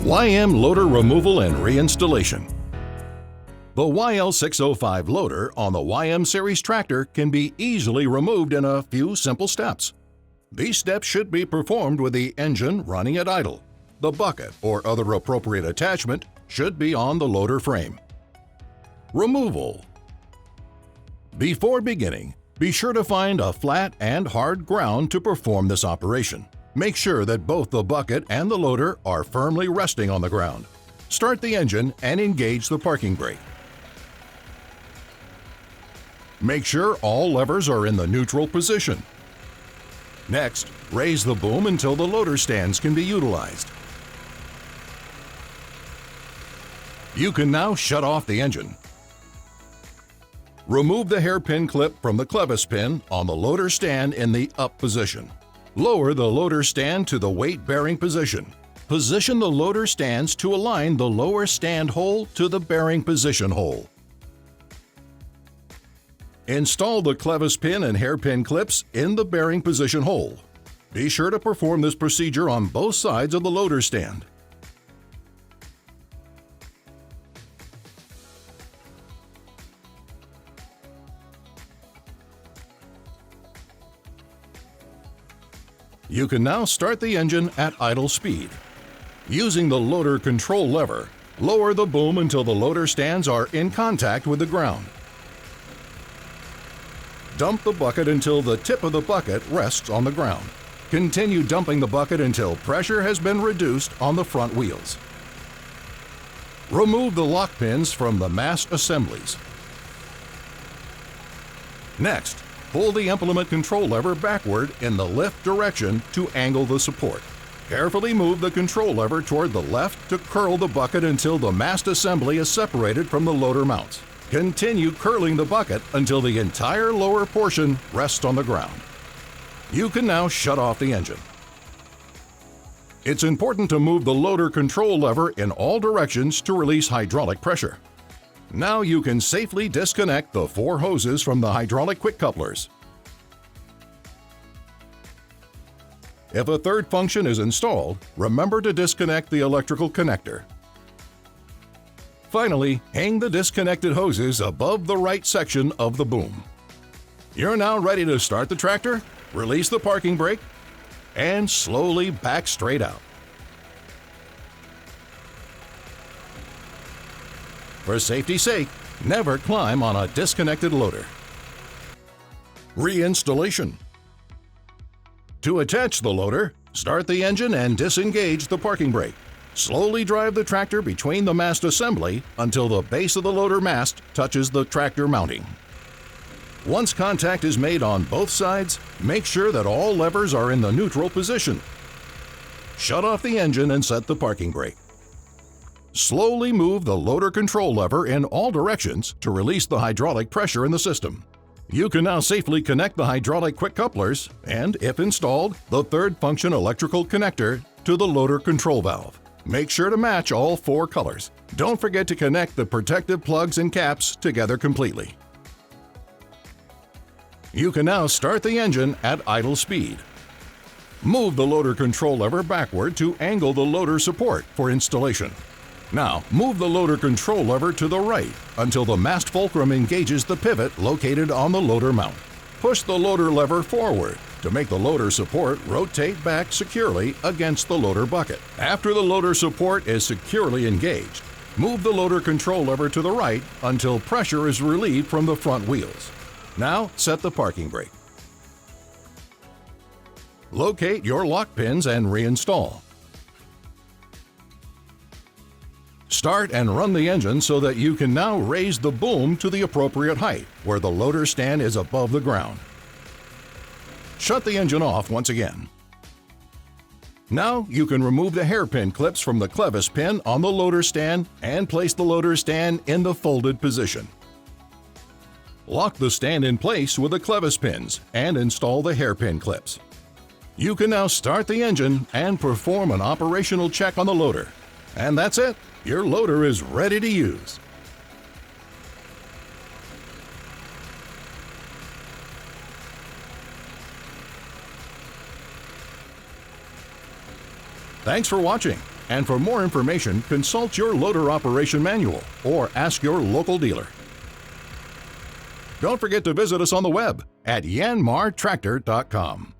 YM loader removal and reinstallation. The YL605 loader on the YM series tractor can be easily removed in a few simple steps. These steps should be performed with the engine running at idle. The bucket or other appropriate attachment should be on the loader frame. Removal. Before beginning, be sure to find a flat and hard ground to perform this operation. Make sure that both the bucket and the loader are firmly resting on the ground. Start the engine and engage the parking brake. Make sure all levers are in the neutral position. Next, raise the boom until the loader stands can be utilized. You can now shut off the engine. Remove the hairpin clip from the clevis pin on the loader stand in the up position. Lower the loader stand to the weight-bearing position. Position the loader stands to align the lower stand hole to the bearing position hole. Install the clevis pin and hairpin clips in the bearing position hole. Be sure to perform this procedure on both sides of the loader stand. You can now start the engine at idle speed. Using the loader control lever, lower the boom until the loader stands are in contact with the ground. Dump the bucket until the tip of the bucket rests on the ground. Continue dumping the bucket until pressure has been reduced on the front wheels. Remove the lock pins from the mast assemblies. Next, pull the implement control lever backward in the lift direction to angle the support. Carefully move the control lever toward the left to curl the bucket until the mast assembly is separated from the loader mounts. Continue curling the bucket until the entire lower portion rests on the ground. You can now shut off the engine. It's important to move the loader control lever in all directions to release hydraulic pressure. Now you can safely disconnect the 4 hoses from the hydraulic quick couplers. If a third function is installed, remember to disconnect the electrical connector. Finally, hang the disconnected hoses above the right section of the boom. You're now ready to start the tractor, release the parking brake, and slowly back straight out. For safety's sake, never climb on a disconnected loader. Reinstallation. To attach the loader, start the engine and disengage the parking brake. Slowly drive the tractor between the mast assembly until the base of the loader mast touches the tractor mounting. Once contact is made on both sides, make sure that all levers are in the neutral position. Shut off the engine and set the parking brake. Slowly move the loader control lever in all directions to release the hydraulic pressure in the system. You can now safely connect the hydraulic quick couplers and, if installed, the third function electrical connector to the loader control valve. Make sure to match all 4 colors. Don't forget to connect the protective plugs and caps together completely. You can now start the engine at idle speed. Move the loader control lever backward to angle the loader support for installation. Now, move the loader control lever to the right until the mast fulcrum engages the pivot located on the loader mount. Push the loader lever forward to make the loader support rotate back securely against the loader bucket. After the loader support is securely engaged, move the loader control lever to the right until pressure is relieved from the front wheels. Now, set the parking brake. Locate your lock pins and reinstall. Start and run the engine so that you can now raise the boom to the appropriate height, where the loader stand is above the ground. Shut the engine off once again. Now you can remove the hairpin clips from the clevis pin on the loader stand and place the loader stand in the folded position. Lock the stand in place with the clevis pins and install the hairpin clips. You can now start the engine and perform an operational check on the loader. And that's it. Your loader is ready to use. Thanks for watching. And for more information, consult your loader operation manual or ask your local dealer. Don't forget to visit us on the web at yanmartractor.com.